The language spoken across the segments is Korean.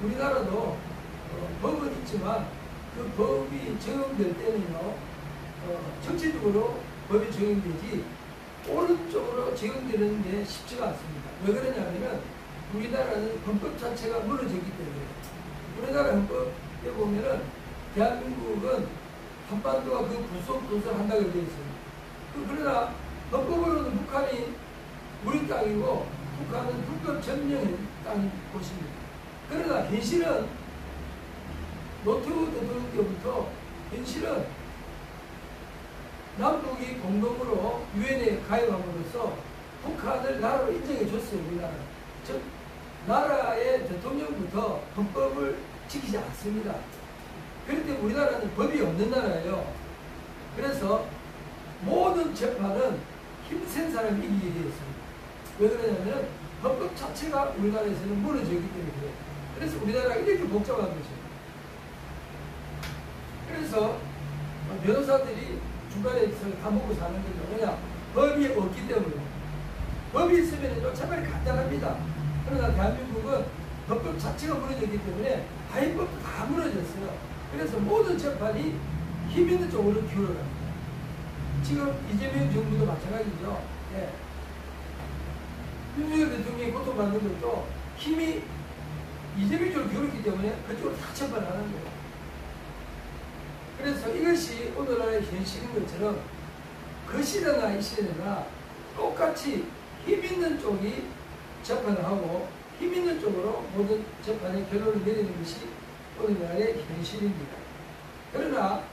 우리나라도 법은 있지만 그 법이 적용될 때는요, 전체적으로 법이 적용되지 오른쪽으로 적용되는 게 쉽지가 않습니다. 왜 그러냐면 우리나라는 헌법 자체가 무너졌기 때문에. 우리나라 헌법에 보면은 대한민국은 한반도가 그 부속 한다고 되어 있습니다. 그러나 헌법으로는 북한이 우리 땅이고 북한은 불법 점령의 땅인 곳입니다. 그러나 현실은 노태우 대통령 때부터 현실은 남북이 공동으로 유엔에 가입함으로써 북한을 나라로 인정해 줬어요. 우리나라. 즉 나라의 대통령부터 헌법을 지키지 않습니다. 그런데 우리나라는 법이 없는 나라예요. 그래서 모든 재판은 힘센 사람이 이기게 되어 있습니다. 왜 그러냐면 헌법 자체가 우리나라에서는 무너지기 때문에 그래요. 그래서 우리나라가 이렇게 복잡한 거죠. 그래서 변호사들이 중간에 다 먹고 사는 게 뭐냐? 법이 없기 때문에. 법이 있으면 재판이 간단합니다. 그러나 대한민국은 헌법 자체가 무너졌기 때문에 하위법도 다 무너졌어요. 그래서 모든 재판이 힘 있는 쪽으로 기울어갑니다. 지금 이재명 정부도 마찬가지죠. 예. 윤석열 대통령이 고통받는 것도 힘이 이재명 쪽으로 기울었기 때문에 그쪽으로 다 재판하는 거예요. 그래서 이것이 오늘날의 현실인 것처럼 그 시대나 이 시대나 똑같이 힘 있는 쪽이 재판을 하고 힘 있는 쪽으로 모든 재판의 결론을 내리는 것이 오늘날의 현실입니다. 그러나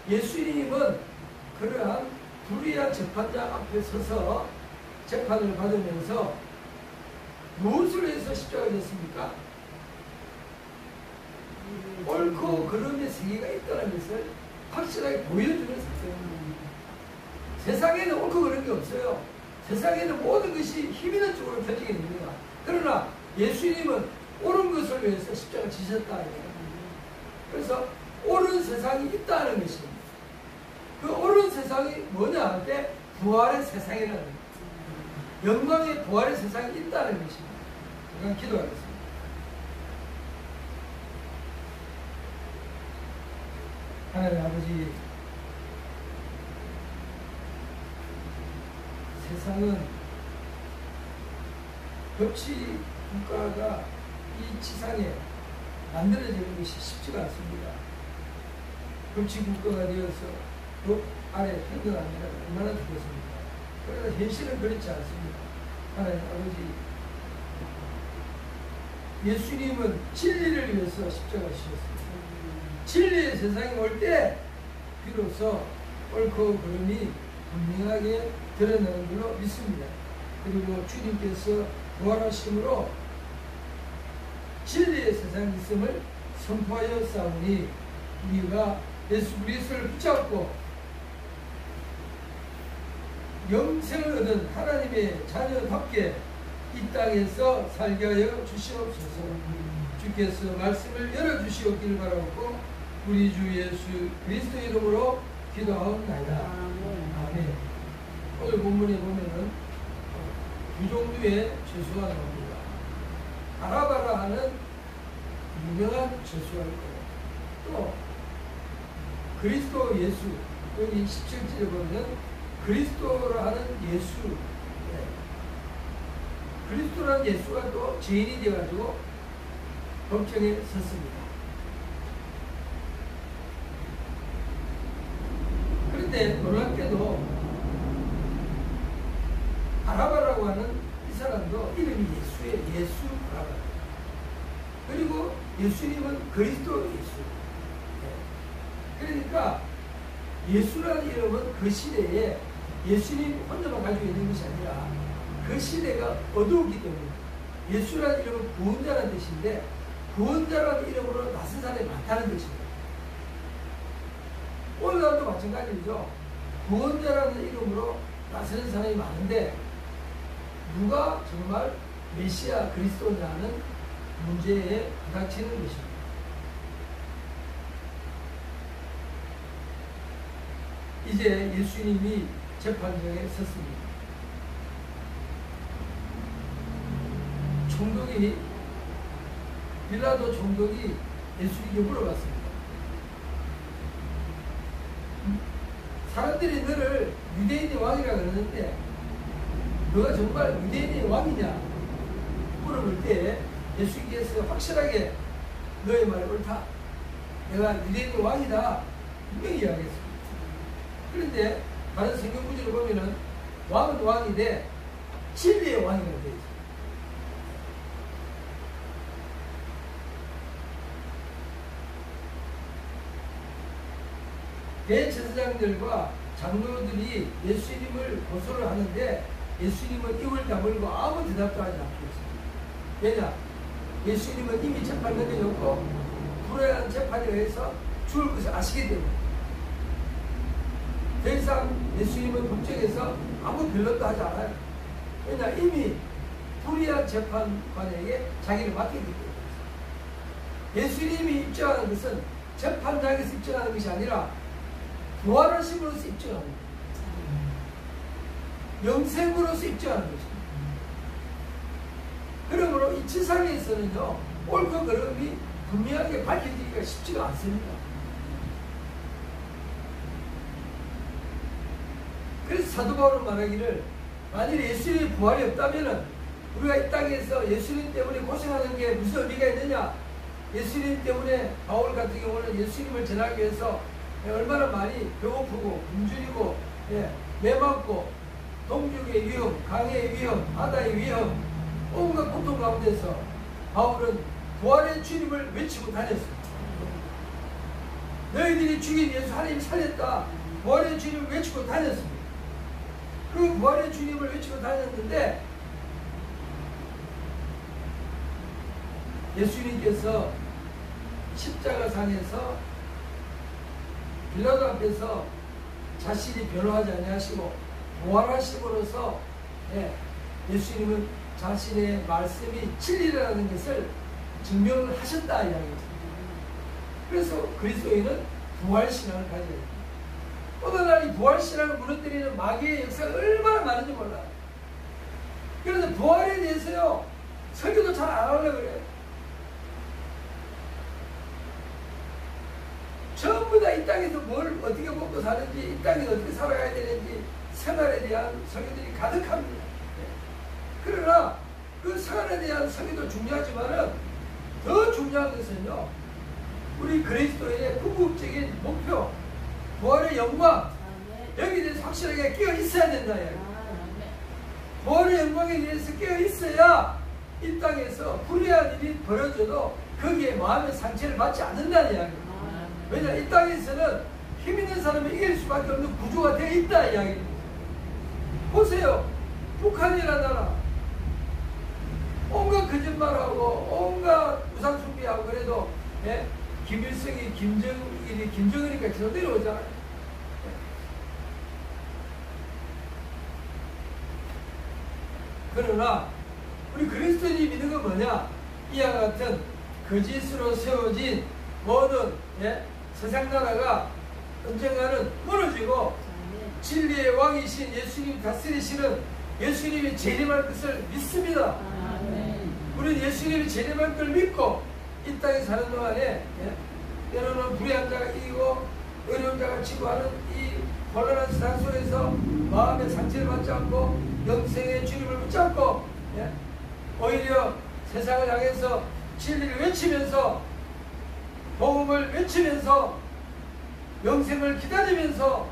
예수님은 그러한 불의한 재판장 앞에 서서 재판을 받으면서 무엇을 해서 십자가가 됐습니까? 옳고 그름의 세계가 있다는 것을 확실하게 보여주는 사건입니다. 세상에는 옳고 그른 게 없어요. 세상에는 모든 것이 힘 있는 쪽으로 펴지게 됩니다. 그러나 예수님은 옳은 것을 위해서 십자가를 지셨다. 그래서 옳은 세상이 있다는 것입니다. 그 옳은 세상이 뭐냐 할 때 부활의 세상이라는 겁니다. 영광의 부활의 세상이 있다는 것입니다. 제가 기도하겠습니다. 하나님 아버지, 세상은 법치 국가가 이 지상에 만들어지는 것이 쉽지가 않습니다. 법치 국가가 되어서 법 아래 평등합니다. 얼마나 좋겠습니까? 그러나 현실은 그렇지 않습니다. 하나님 아버지, 예수님은 진리를 위해서 십자가 지셨습니다. 진리의 세상에 올 때 비로소 옳고 그름이 분명하게 드러나는 걸로 믿습니다. 그리고 주님께서 부활하심으로 진리의 세상에 있음을 선포하여 싸우니 우리가 예수 그리스도를 붙잡고 영생을 얻은 하나님의 자녀답게 이 땅에서 살게 하여 주시옵소서. 주께서 말씀을 열어주시옵기를 바라고 우리 주 예수 그리스도 이름으로 기도하옵나이다. 아멘. 오늘 본문에 보면은 두 종류의 죄수가 나옵니다. 바라바라 하는 유명한 죄수가 있고 또 그리스도 예수, 여기 17절에 보면 그리스도라 하는 예수, 그리스도라는 예수가 또 죄인이 되어가지고 법정에 섰습니다. 그런데 놀랍게도 바라바라고 하는 이 사람도 이름이 예수의 예수 바라바. 그리고 예수님은 그리스도 예수. 그러니까 예수라는 이름은 그 시대에 예수님 혼자만 가지고 있는 것이 아니라 그 시대가 어두웠기 때문에 예수라는 이름은 구원자라는 뜻인데 구원자라는 이름으로 낯선 사람이 많다는 뜻입니다. 오늘날도 마찬가지죠. 구원자라는 이름으로 낯선 사람이 많은데 누가 정말 메시아 그리스도냐는 문제에 부닥치는 것입니다. 이제 예수님이 재판정에 섰습니다. 총독이 빌라도 총독이 예수님께 물어봤습니다. 사람들이 너를 유대인의 왕이라 그러는데 너가 정말 유대인의 왕이냐 물어볼 때 예수님께서 확실하게 너의 말이 옳다. 내가 유대인의 왕이다. 분명히 이야기했습니다. 그런데 다른 성경 구절을 보면은 왕은 왕인데 진리의 왕이라고 되어 있습니다. 대제사장들과 장로들이 예수님을 고소를 하는데 예수님은 입을 다물고 아무 대답도 하지 않고 있습니다. 왜냐? 예수님은 이미 재판 넘겨졌고 불의한 재판에 의해서 죽을 것을 아시기 때문에 더 이상 예수님은 법정에서 아무 변론도 하지 않아요. 왜냐? 이미 불의한 재판관에게 자기를 맡기기 때문에 예수님이 입증하는 것은 재판장에서 입증하는 것이 아니라 부활하심으로서 입증하는 겁니다. 영생으로서 입증하는 것입니다. 그러므로 이 지상에서는요, 옳고 그름이 분명하게 밝혀지기가 쉽지가 않습니다. 그래서 사도 바울은 말하기를 만일 예수님의 부활이 없다면 우리가 이 땅에서 예수님 때문에 고생하는 게 무슨 의미가 있느냐? 예수님 때문에 바울 같은 경우는 예수님을 전하기 위해서 얼마나 많이 배고프고 굶주리고 매맞고 동족의 위험, 강의 위험, 바다의 위험 온갖 고통 가운데서 바울은 부활의 주님을 외치고 다녔습니다. 너희들이 죽인 예수 하나님 살렸다. 부활의 주님을 외치고 다녔습니다. 그 부활의 주님을 외치고 다녔는데 예수님께서 십자가상에서 빌라도 앞에서 자신이 변호하지 아니하시고 부활하심으로써 예수님은 자신의 말씀이 진리라는 것을 증명을 하셨다 이야기입니다. 그래서 그리스도인은 부활신앙을 가져야 됩니다. 오늘날 이 부활신앙을 무너뜨리는 마귀의 역사가 얼마나 많은지 몰라요. 그래서 부활에 대해서요 설교도 잘 안 하려고 그래요. 전부 다 이 땅에서 뭘 어떻게 먹고 사는지, 이 땅에서 어떻게 살아가야 되는지 생활에 대한 설교들이 가득합니다. 그러나 그 생활에 대한 설교도 중요하지만은 더 중요한 것은요, 우리 그리스도의 궁극적인 목표, 부활의 영광, 여기에 대해서 확실하게 깨어 있어야 된다. 부활의 영광에 대해서 깨어 있어야 이 땅에서 불의한 일이 벌어져도 거기에 마음의 상처를 받지 않는다는 이야기입니다. 왜냐, 이 땅에서는 힘 있는 사람이 이길 수밖에 없는 구조가 되어 있다 이야기입니다. 보세요. 북한이라는 나라 온갖 거짓말하고 온갖 우상숭배하고 그래도 김일성이 김정은이니까 계속 내려오잖아요. 그러나 우리 그리스도인이 믿는 건 뭐냐? 이와 같은 거짓으로 세워진 모든 세상 나라가 언젠가는 무너지고 진리의 왕이신 예수님이 다스리시는 예수님이 재림할 것을 믿습니다. 우리는 예수님이 재림할 걸 믿고 이 땅에 사는 동안에 때로는 불의한 자가 이기고 어려운 자가 지고 하는 이 곤란한 세상 속에서 마음의 상처를 받지 않고 영생의 주님을 붙잡고 오히려 세상을 향해서 진리를 외치면서 복음을 외치면서 영생을 기다리면서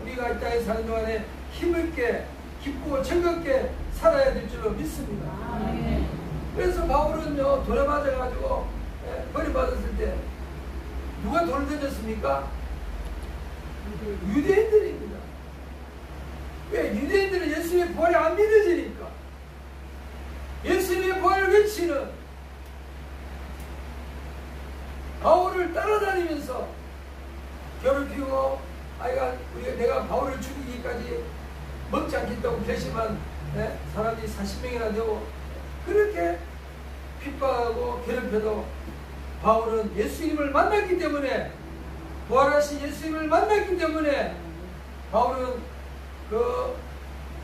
우리가 이 땅에 사는 동안에 힘있게 기쁘고 즐겁게 살아야 될 줄로 믿습니다. 그래서 바울은요, 돌에 맞아가지고 버림받았을 때 누가 돌을 던졌습니까? 유대인들입니다. 왜? 유대인들은 예수님의 부활이 안 믿어지니까 예수님의 부활을 외치는 바울을 따라다니면서 괴롭히고 내가 바울을 죽이기까지 먹지 않겠다고 결심한 사람이 40명이나 되고 그렇게 핍박하고 괴롭혀도 바울은 예수님을 만났기 때문에 부활하신 예수님을 만났기 때문에 바울은 그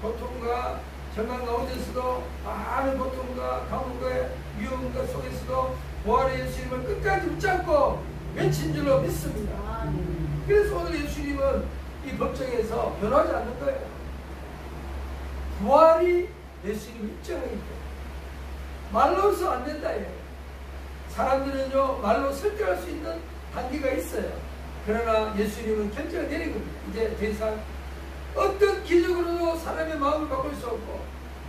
고통과 절망 가운데서도 많은 고통과 가뭄과 위험과 속에서도 부활의 예수님을 끝까지 붙잡고 외친 줄로 믿습니다. 그래서 오늘 예수님은 이 법정에서 변하지 않는 거예요. 부활이 예수님을 입증하기 때문에 말로서 안 된다. 사람들은요 말로 설득할 수 있는 단계가 있어요. 그러나 예수님은 결정을 내린 겁니다. 이제 더 이상 어떤 기적으로도 사람의 마음을 바꿀 수 없고,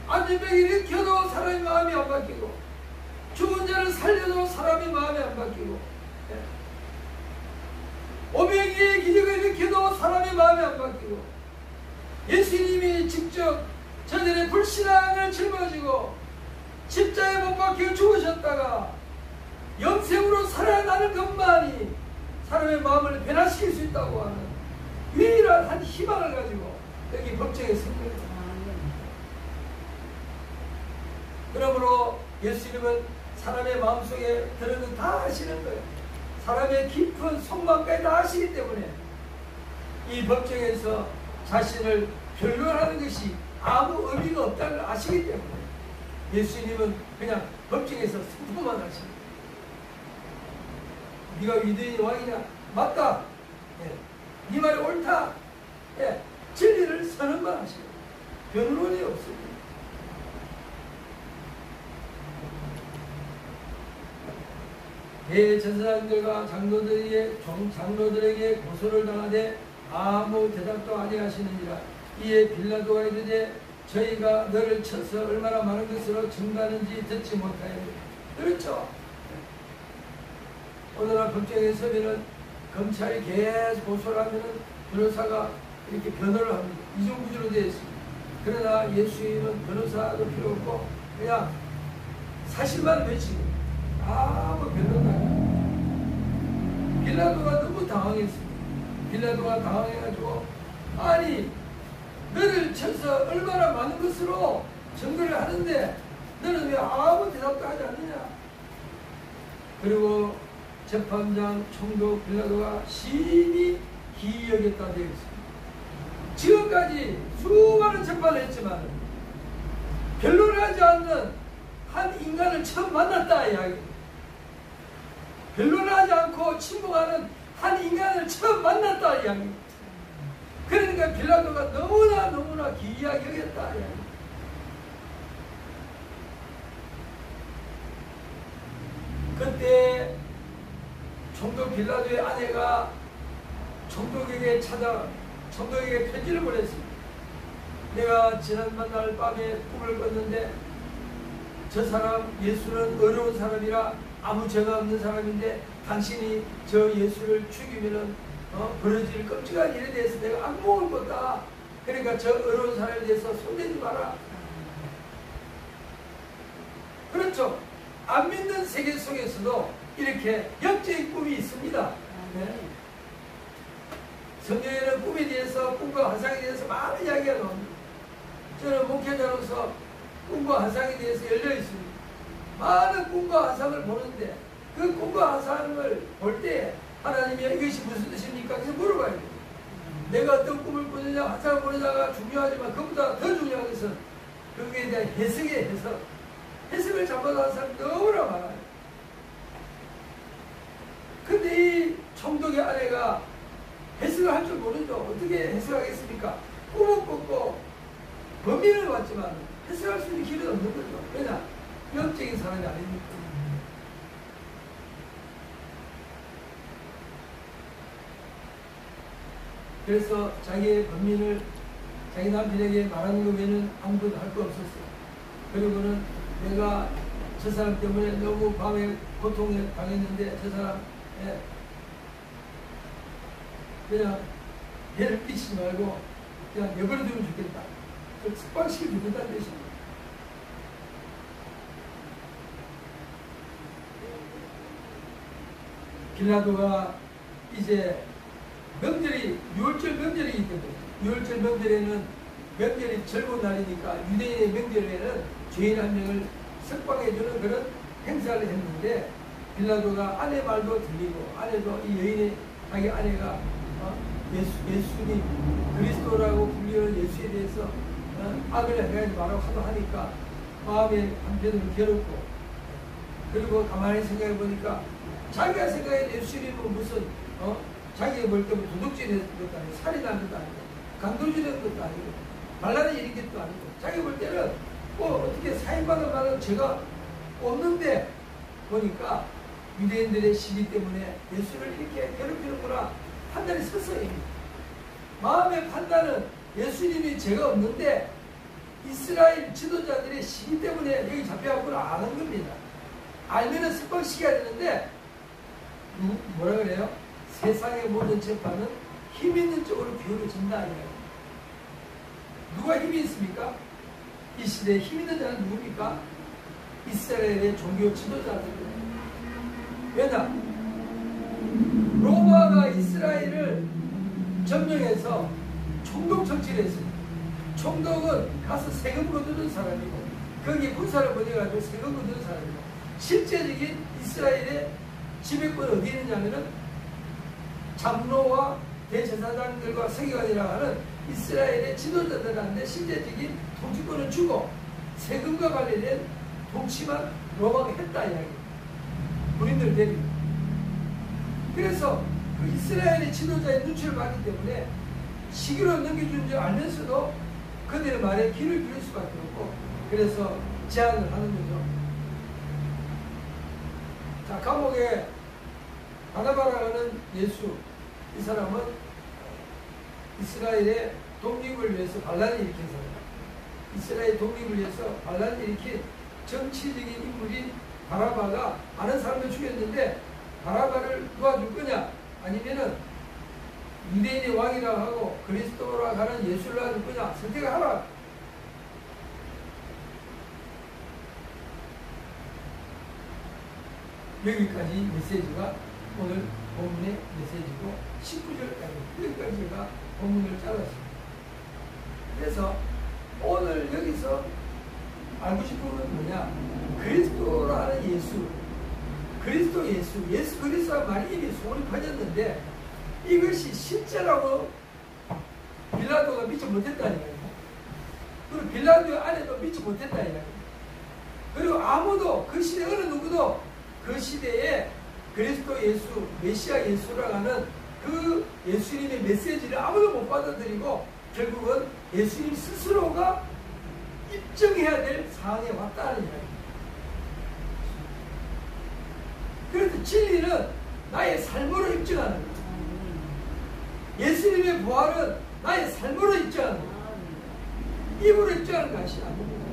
안전병이 일으켜도 사람의 마음이 안 바뀌고, 죽은 자를 살려도 사람의 마음이 안 바뀌고, 오병이의 기적을 일으켜도 사람의 마음이 안 바뀌고, 예수님이 직접 저들의 불신앙을 짊어지고 십자가에 못 박혀 죽으셨다가 영생으로 살아나는 것만이 사람의 마음을 변화시킬 수 있다고 하는 유일한 한 희망을 가지고 여기 법정에 선 거예요. 그러므로 예수님은 사람의 마음속에 드는 것 다 아시는 거예요. 사람의 깊은 속마음까지 다 아시기 때문에 이 법정에서 자신을 변론하는 것이 아무 의미가 없다는 걸 아시기 때문에 예수님은 그냥 법정에서 선포만 하십니다. 네가 유대인의 왕이냐? 맞다. 네 말이 옳다. 진리를 선언만 하시고 변론이 없습니다. 대제사장들과 장로들에게 고소를 당하되 아무 대답도 아니하시느니라. 이에 빌라도가 이르되 저희가 너를 쳐서 얼마나 많은 것으로 증거하는지 듣지 못하였느냐. 그렇죠. 오늘날 법정에 서면은 검찰이 계속 고소를 하면은 변호사가 이렇게 변호를 합니다. 이중구조로 되어 있습니다. 그러나 예수님은 변호사도 필요 없고 그냥 사실만 외치고 아무 변호도 안 해요. 빌라도가 너무 당황했습니다. 빌라도가 당황해가지고 아니 너를 쳐서 얼마나 많은 것으로 증거를 하는데 너는 왜 아무 대답도 하지 않느냐. 그리고 재판장 총독 빌라도가 심히 기이 여겼다 되어 있습니다. 지금까지 수많은 재판을 했지만 변론을 하지 않는 한 인간을 처음 만났다 이야기입니다. 변론을 하지 않고 침묵하는 한 인간을 처음 만났다 이야기입니다. 그러니까 빌라도가 너무나 기이하게 여겼다 이야기입니다. 그때 총독 빌라도의 아내가 총독에게 총독에게 편지를 보냈습니다. 내가 지난날 밤에 꿈을 꿨는데 저 사람 예수는 어려운 사람이라 아무 죄가 없는 사람인데 당신이 저 예수를 죽이면은 벌어질 끔찍한 일에 대해서 내가 악몽을 꿨다. 그러니까 저 어려운 사람에 대해서 손대지 마라. 그렇죠. 안 믿는 세계 속에서도 이렇게 역적인 꿈이 있습니다. 네. 성경에는 꿈에 대해서, 꿈과 환상에 대해서 많은 이야기가 나옵니다. 저는 목회자로서 꿈과 환상에 대해서 열려 있습니다. 많은 꿈과 환상을 보는데 그 꿈과 환상을 볼 때 하나님이 이것이 무슨 뜻입니까? 그래서 물어봐야 돼요. 내가 어떤 꿈을 꾸느냐, 환상을 보느냐가 중요하지만 그보다 더 중요한 것은 거기에 대한 해석의 해석을 잘못하는 사람이 너무나 많아요. 근데 이 총독의 아내가 해석을 할 줄 모르죠. 어떻게 해석하겠습니까? 꿈을 꿨고 범인을 봤지만 해석할 수 있는 길은 없는 거죠. 왜냐? 영적인 사람이 아니니까. 그래서 자기의 범인을 자기 남편에게 말하는 거 외에는 아무것도 할 거 없었어요. 그리고는 내가 저 사람 때문에 너무 밤에 고통에 당했는데 저 사람 그냥 해를 끼치지 말고 그냥 내버려두면 좋겠다. 숙박시켜 주겠다는 뜻입니다. 빌라도가 이제 명절이 6월절 명절이기 때문에 6월절 명절에는 명절이 젊은 날이니까 유대인의 명절에는 죄인 한 명을 석방해주는 그런 행사를 했는데 빌라도가 아내 말도 들리고 아내도 이 여인의 자기 아내가 예수님 그리스도라고 불리는 예수에 대해서 악을 행하지 말라고 하도 하니까 마음에 한편으로 괴롭고 그리고 가만히 생각해 보니까 자기가 생각해 예수님은 무슨 자기가 볼 때면 도둑질 했던 것도 아니고 살인한 것도 아니고 강도질 했던 것도 아니고 반란을 일으킨 것도 아니고 자기가 볼 때는 어떻게 사인받을 만한 죄가 없는데 보니까 유대인들의 시기 때문에 예수를 이렇게 괴롭히는구나 판단이 섰어요. 마음의 판단은 예수님이 죄가 없는데 이스라엘 지도자들의 시기 때문에 여기 잡혀왔구나 아는 겁니다. 알면은 습박시켜야 되는데 뭐라 그래요? 세상의 모든 재판은 힘 있는 쪽으로 기울어진다. 누가 힘이 있습니까? 이 시대에 힘 있는 자는 누굽니까? 이스라엘의 종교 지도자들입니다. 왜냐? 로마가 이스라엘을 점령해서 총독 정치를 했습니다. 총독은 가서 세금 거두는 사람이고 거기에 군사를 보내가지고 세금 거두는 사람이고 실제적인 이스라엘의 지배권이 어디 있느냐면은 장로와 대제사장들과 서기관이라고 하는 이스라엘의 지도자들한테 실제적인 통치권을 주고 세금과 관련된 통치만 로마가 했다 이야기. 군인들 데리고. 그래서 그 이스라엘의 지도자의 눈치를 봤기 때문에 시기로 넘겨준 줄 알면서도 그들의 말에 귀를 기울일 수밖에 없고 그래서 제안을 하는 거죠. 자, 감옥에 바나바라는 예수 이 사람은 이스라엘의 독립을 위해서 반란을 일으킨 사람, 이스라엘 독립을 위해서 반란을 일으킨 정치적인 인물인 바라바가 많은 사람을 죽였는데 바라바를 도와줄 거냐 아니면은 유대인의 왕이라고 하고 그리스도라고 하는 예수를 도와줄 거냐 선택을 하라. 여기까지 메시지가 오늘 본문의 메시지고 19절까지 여기까지 제가 본문을 잘랐습니다. 그래서 오늘 여기서 알고 싶은 건 뭐냐? 그리스도라는 예수, 그리스도 예수 그리스도라는 말이 이미 소문이 퍼졌는데 이것이 실제라고 빌라도가 믿지 못했다니까요. 그리고 빌라도 안에도 믿지 못했다니까요. 그리고 아무도 그 시대 어느 누구도 그 시대에 그리스도 예수, 메시아 예수라고 하는 그 예수님의 메시지를 아무도 못 받아들이고 결국은 예수님 스스로가 입증해야 될 상황에 왔다는 이야기입니다. 그래서 진리는 나의 삶으로 입증하는 거예요. 예수님의 부활은 나의 삶으로 입증하는 거예요. 입으로 입증하는 것이 아닙니다.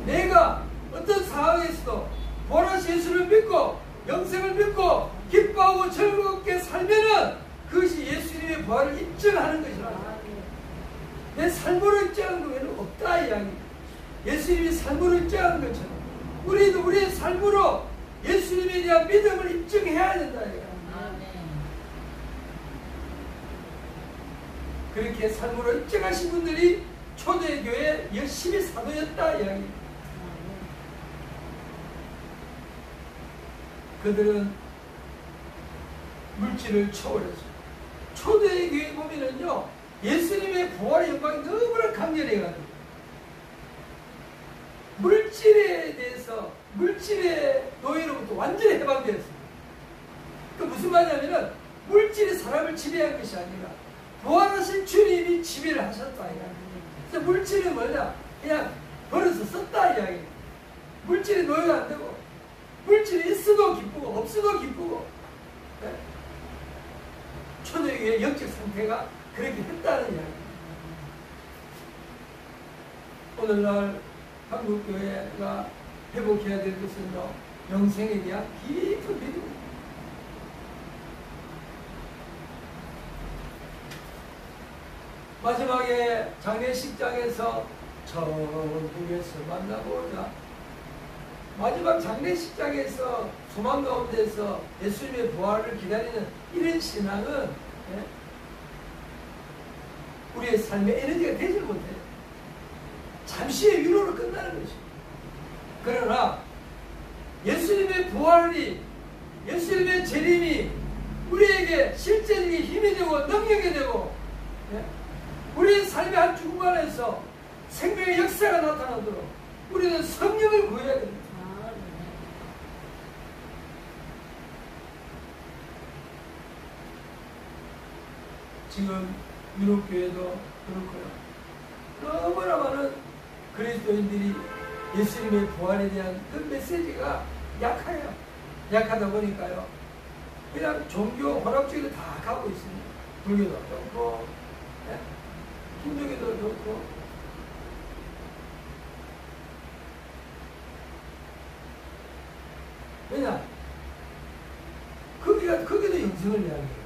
내가 어떤 상황에서도 부활하신 예수를 믿고 영생을 믿고 기뻐하고 즐겁게 살면은 그것이 예수님의 부활을 입증하는 것이라. 내 삶으로 입증하는 거 외에는 없다 이야기. 예수님이 삶으로 입증하는 것처럼 우리도 우리의 삶으로 예수님에 대한 믿음을 입증해야 된다 이야기. 그렇게 삶으로 입증하신 분들이 초대교회 열심히 사도였다 이야기. 그들은 물질을 초월했어요. 초대교회 보면은요, 예수님의 부활의 영광이 너무나 강렬해가지고 물질에 대해서 물질의 노예로부터 완전히 해방되었습니다. 그 무슨 말이냐면은 물질이 사람을 지배한 것이 아니라 부활하신 주님이 지배를 하셨다 이야기. 그래서 물질은 뭐냐? 그냥 벌어서 썼다 이야기. 물질이 노예가 안 되고 물질이 있어도 기쁘고 없어도 기쁘고. 네? 초대교회의 영적 상태가 그렇게 했다는 이야기. 오늘날 한국교회가 회복해야 될 것은요, 영생에 대한 깊은 믿음. 마지막에 장례식장에서 천국에서 만나보자. 마지막 장례식장에서 소망 가운데서 예수님의 부활을 기다리는 이런 신앙은 우리의 삶의 에너지가 되지 못해요. 잠시의 위로로 끝나는 것입니다. 그러나 예수님의 부활이, 예수님의 재림이 우리에게 실제적인 힘이 되고 능력이 되고 우리의 삶의 한 중간에서 생명의 역사가 나타나도록 우리는 성령을 구해야 됩니다. 지금 유럽교회도 그렇고요. 너무나 많은 그리스도인들이 예수님의 부활에 대한 그 메시지가 약해요. 약하다 보니까요. 그냥 종교 혼합주의로 다 가고 있습니다. 불교도 좋고, 네? 힌두교도 좋고. 왜냐? 거기도 영생을 이야기해요.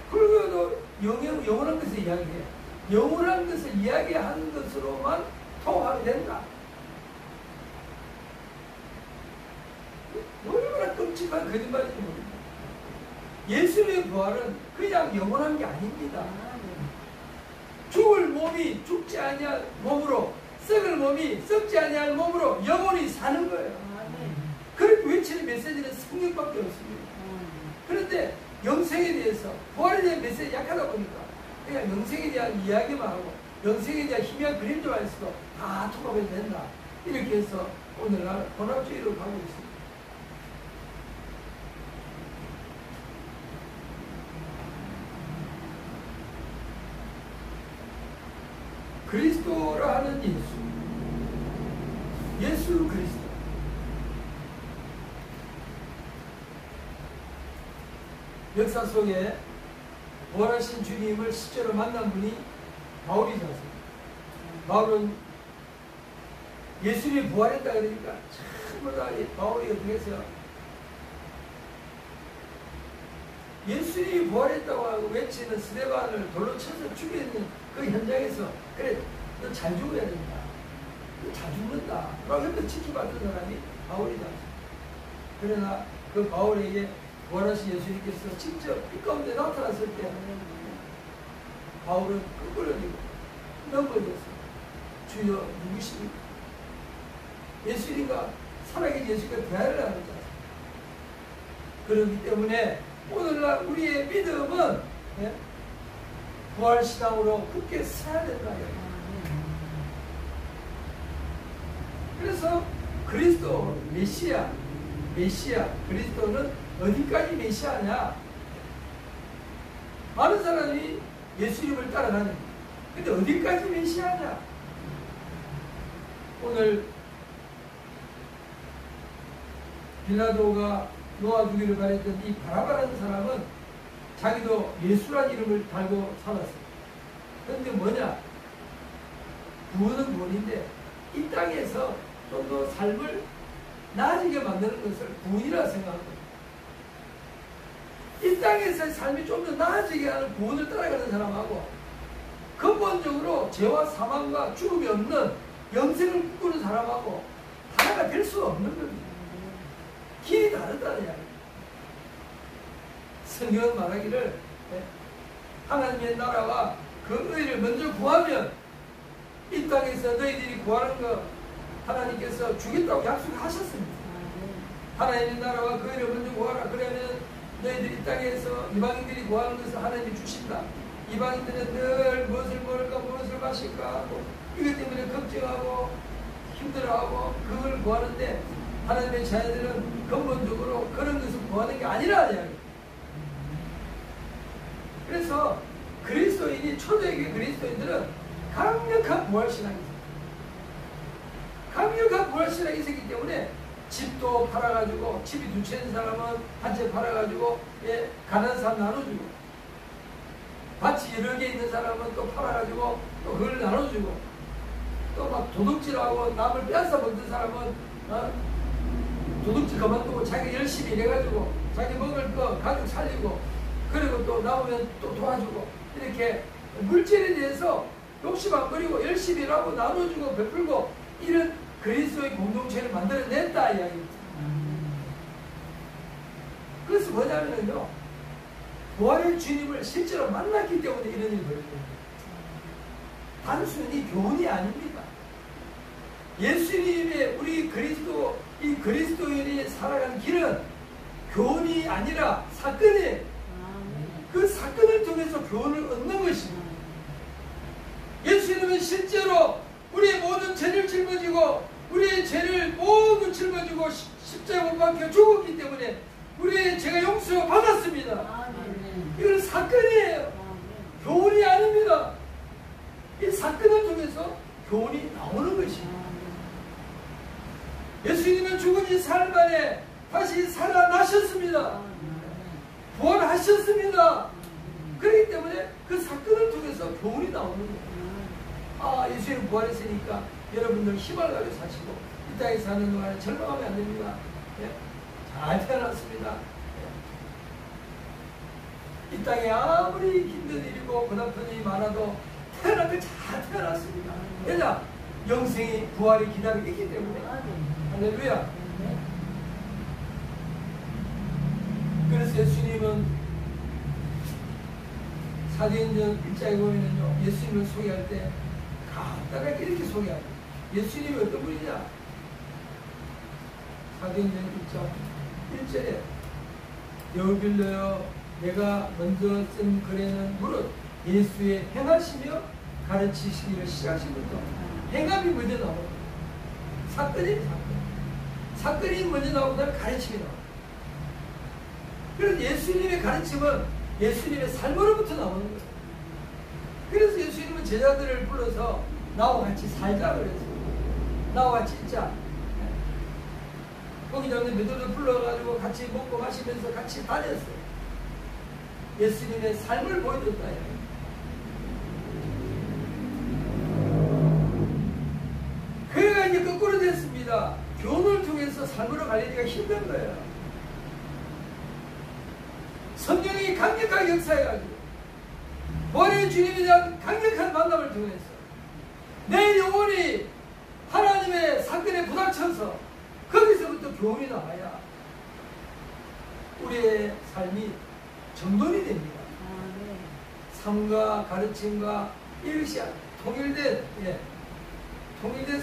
불교도 영원한 것을 이야기해요. 영원한 것을 이야기하는 것으로만 통하게 된다. 얼마나 끔찍한 거짓말인지 모릅니다. 예수님의 부활은 그냥 영원한 게 아닙니다. 죽을 몸이 죽지 아니할 몸으로, 썩을 몸이 썩지 아니할 몸으로 영원히 사는 거예요. 그렇게 외치는 메시지는 성경밖에 없습니다. 그런데 영생에 대해서, 부활에 대한 메시지 약하다 보니까 그냥 영생에 대한 이야기만 하고 영생에 대한 희미한 그림자만 있어도 다 통합이 된다. 이렇게 해서 오늘날 혼합주의로 가고 있습니다. 그리스도라 하는 예수 그리스도. 역사 속에 부활하신 주님을 실제로 만난 분이 바울이지 않습니까? 바울은 예수님이 부활했다 그러니까 전부 다 바울이 어떻게 했어요? 예수님이 부활했다고 하고 외치는 스데반을 돌로 쳐서 죽이는 그 현장에서 그래, 너 잘 죽어야 된다. 너 잘 죽는다. 라고 옆에 지켜봤던 사람이 바울이다. 그러나 그 바울에게 부활하신 예수님께서 직접 빛 가운데 나타났을 때 바울은 끄끄러지고 넘어졌어요. 주여 누구십니까? 예수님과 살아계신 예수님과 대화를 하는 자입니다. 그렇기 때문에 오늘날 우리의 믿음은 부활신앙으로 굳게 서야 된다. 그래서 그리스도 메시아 그리스도는 어디까지 메시아냐? 많은 사람이 예수님을 따라다닙니다. 근데 어디까지 메시아냐? 오늘 빌라도가 놓아주기를 바랬던 이 바라바라는 사람은 자기도 예수란 이름을 달고 살았어요. 그런데 뭐냐? 구원은 구원인데 이 땅에서 좀 더 삶을 나아지게 만드는 것을 구원이라 생각합니다. 이 땅에서의 삶이 좀 더 나아지게 하는 구원을 따라가는 사람하고 근본적으로 죄와 사망과 죽음이 없는 영생을 꿈꾸는 사람하고 하나가 될 수 없는 겁니다. 길이 다르다는 이야기. 성경은 말하기를 하나님의 나라와 그 의를 먼저 구하면 이 땅에서 너희들이 구하는 것 하나님께서 주겠다고 약속하셨습니다. 하나님의 나라와 그 의를 먼저 구하라. 그러면 너희들이 이 땅에서 이방인들이 구하는 것을 하나님이 주신다. 이방인들은 늘 무엇을 먹을까 무엇을 마실까 하고 이것 때문에 걱정하고 힘들어하고 그걸 구하는데 하나님의 자녀들은 근본적으로 그런 것을 구하는 게 아니라 이야기. 그래서 그리스도인이 초대교회 그리스도인들은 강력한 부활신앙이 있어요. 강력한 부활신앙이 있었기 때문에 집도 팔아가지고 집이 두 채인 사람은 한 채 팔아가지고 가난한 사람 나눠주고 밭이 여러 개 있는 사람은 또 팔아가지고 또 그걸 나눠주고 또 막 도둑질하고 남을 빼앗아 먹는 사람은 도둑질 그만두고 자기 열심히 일해가지고 자기 먹을 거 가족 살리고 그리고 또 남으면 또 도와주고 이렇게 물질에 대해서 욕심 안 부리고 열심히 일하고 나눠주고 베풀고 이런 그리스도의 공동체를 만들어냈다 이야기입니다. 그래서 뭐냐면요 부활의 주님을 실제로 만났기 때문에 이런 일이 벌어집니다. 단순히 교훈이 아닙니다. 예수님의 우리 이 그리스도인이 살아가는 길은 교훈이 아니라 사건이에요. 그 사건을 통해서 교훈을 얻는 것입니다. 예수님은 실제로 우리의 모든 죄를 짊어지고 우리의 죄를 모두 짊어지고 십자가에 못 박혀 죽었기 때문에 우리의 죄가 용서 받았습니다. 이건 사건이에요. 교훈이 아닙니다. 이 사건을 통해서 교훈이 나오는 것입니다. 예수님은 죽은 지 사흘 만에 다시 살아나셨습니다. 부활하셨습니다. 그렇기 때문에 그 사건을 통해서 교훈이 나오는 거예요. 아, 예수님 부활했으니까 여러분들 힘을 가지고 사시고 이 땅에 사는 동안에 절망하면 안 됩니다. 예? 잘 태어났습니다. 예? 이 땅에 아무리 힘든 일이고 고달픈 일이 많아도 태어날 때 잘 태어났습니다. 왜냐? 영생이 부활이 기다리고 있기 때문에. 할렐루야. 그래서 예수님은 사도행전 1장에 보면요, 예수님을 소개할 때 간단하게 이렇게 소개합니다. 예수님이 어떤 분이냐? 사도행전 1장 1절에 여길로여 내가 먼저 쓴 글에는 무릇 예수의 행하시며 가르치시기를 시작하시부터 행함이 먼저 나옵니다. 사건이 사건이 먼저 나오보다는 가르침이 나옵니다. 그래서 예수님의 가르침은 예수님의 삶으로부터 나오는 거예요. 그래서 예수님은 제자들을 불러서 나와 같이 살자 그랬어요. 나와 같이 있자. 거기 잡는 베드로를 불러가지고 같이 먹고 마시면서 같이 다녔어요. 예수님의 삶을 보여줬다. 그래가 이제 거꾸로 됐습니다. 교훈을 통해서 삶으로 가려니까 힘든 거예요. 성령이 강력하게 역사해가지고 부활의 주님에 대한 강력한 만남을 통해서 내 영혼이 하나님의 사건에 부닥쳐서 거기서부터 교훈이 나와야 우리의 삶이 정돈이 됩니다. 삶과 가르침과 이것이 통일된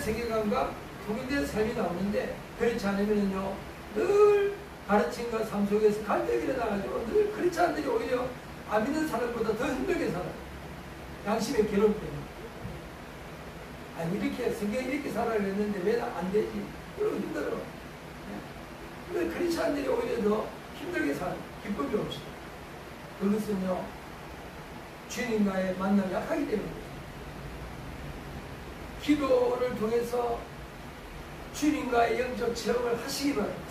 세계관과 통일된 삶이 나오는데, 그렇지 않으면요 늘 가르침과 삶 속에서 갈등이 일어나가지고 늘 그렇지 않은 들이 오히려 안 믿는 사람보다 더 힘들게 살아요. 양심의 괴로움 때문에. 아니 이렇게 성경이 이렇게 살아야 했는데 왜 안 되지? 그러고 힘들어. 근데 그렇지 않은 들이 오히려 더 힘들게 살아요. 기쁨이 없이. 그것은요 주님과의 만남이 약하기 때문입니다. 기도를 통해서 주님과의 영적 체험을 하시기 바랍니다.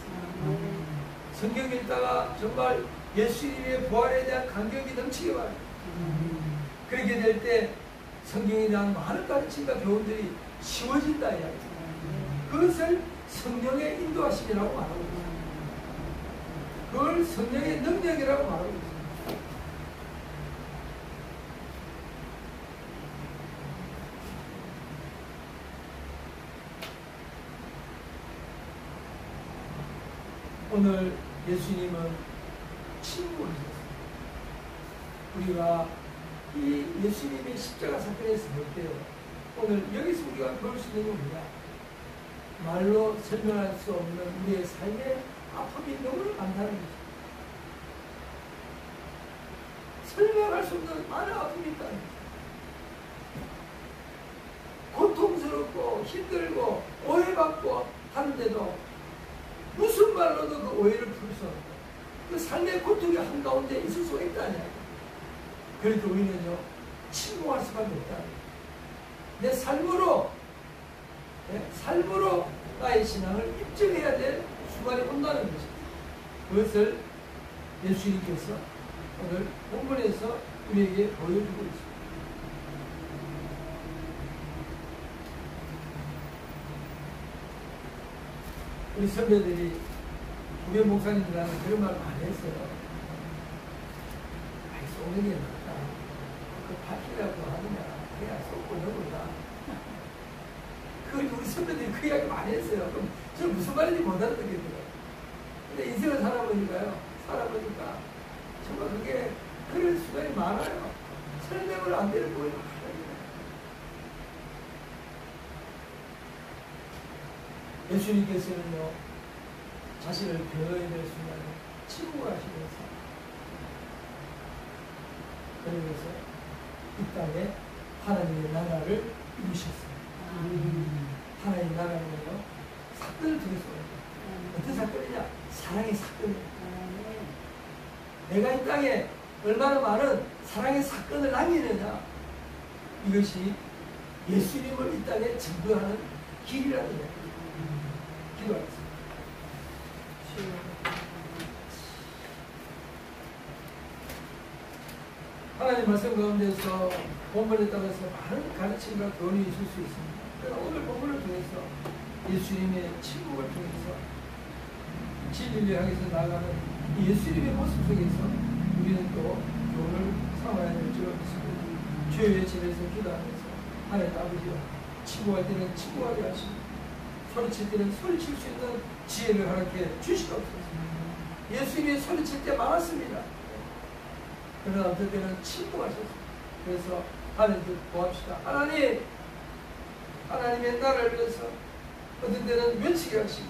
성경 읽다가 정말 예수님의 부활에 대한 감격이 넘치기 바랍니다. 그렇게 될 때 성경에 대한 많은 가르침과 교훈들이 쉬워진다 이야기입니다. 그것을 성령의 인도하심이라고 말하고 있습니다. 그걸 성령의 능력이라고 말하고 있습니다. 오늘 예수님은 친구이셨습니다. 우리가 이 예수님의 십자가 사건에서 볼 때요, 오늘 여기서 우리가 볼 수 있는 건 뭐냐? 말로 설명할 수 없는 우리의 삶의 아픔이 너무 많다는 거죠. 설명할 수 없는 많은 아픔이 있다는 거죠. 고통스럽고 힘들고 오해받고 하는데도 무슨 말로도 그 오해를 풀 수 없고 그 삶의 고통이 한가운데 있을 수가 있다냐. 그래도 우리는요 침묵할 수밖에 없다. 내 삶으로 나의 신앙을 입증해야 될 순간이 온다는 것입니다. 그것을 예수님께서 오늘 본문에서 우리에게 보여주고 있습니다. 우리 선배들이 우리 목사님들한테 그런 말 많이 했어요. 아이 쏘는 게 낫다. 그 바퀴라고 하느냐. 그냥 쏘고 넣어보자. 우리 선배들이 그 이야기 많이 했어요. 그럼 저는 무슨 말인지 못 알아듣겠더라고요. 근데 인생을 살아보니까 정말 그게 그럴 수가 많아요. 설명을 안 되는 부분이 많아요. 예수님께서는요 자신을 배워야 될 순간에 침묵하시면서 그러면서 이 땅에 하나님의 나라를 이루셨습니다. 하나님의 나라는요 사건을 통해서 어떤 사건이냐? 사랑의 사건이에요. 내가 이 땅에 얼마나 많은 사랑의 사건을 남기느냐. 이것이 예수님을 이 땅에 증거하는 길이라는 거예요. 기도하겠습니다. 하나님 말씀 가운데서 본문에 따라서 많은 가르침과 교훈이 있을 수 있습니다. 그러나 오늘 본문을 통해서 예수님의 친구를 통해서 진리를 향해서 나아가는 예수님의 모습 속에서 우리는 또 교훈을 삼아야 될 줄 믿습니다. 주의 집에서 기도하면서 하나님 아버지여, 친구할 때는 친구하게 하시고 소리칠 때는 소리칠 수 있는 지혜를 허락해 주시옵소서. 예수님이 소리칠 때 많았습니다. 그러나 어떤 때는 침묵하셨습니다. 그래서 하나님 구합시다. 하나님의 나라를 위해서 어떤 때는 외치게 하시고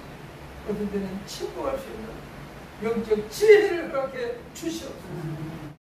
어떤 때는 침묵할 수 있는 영적 지혜를 허락해 주시옵소서.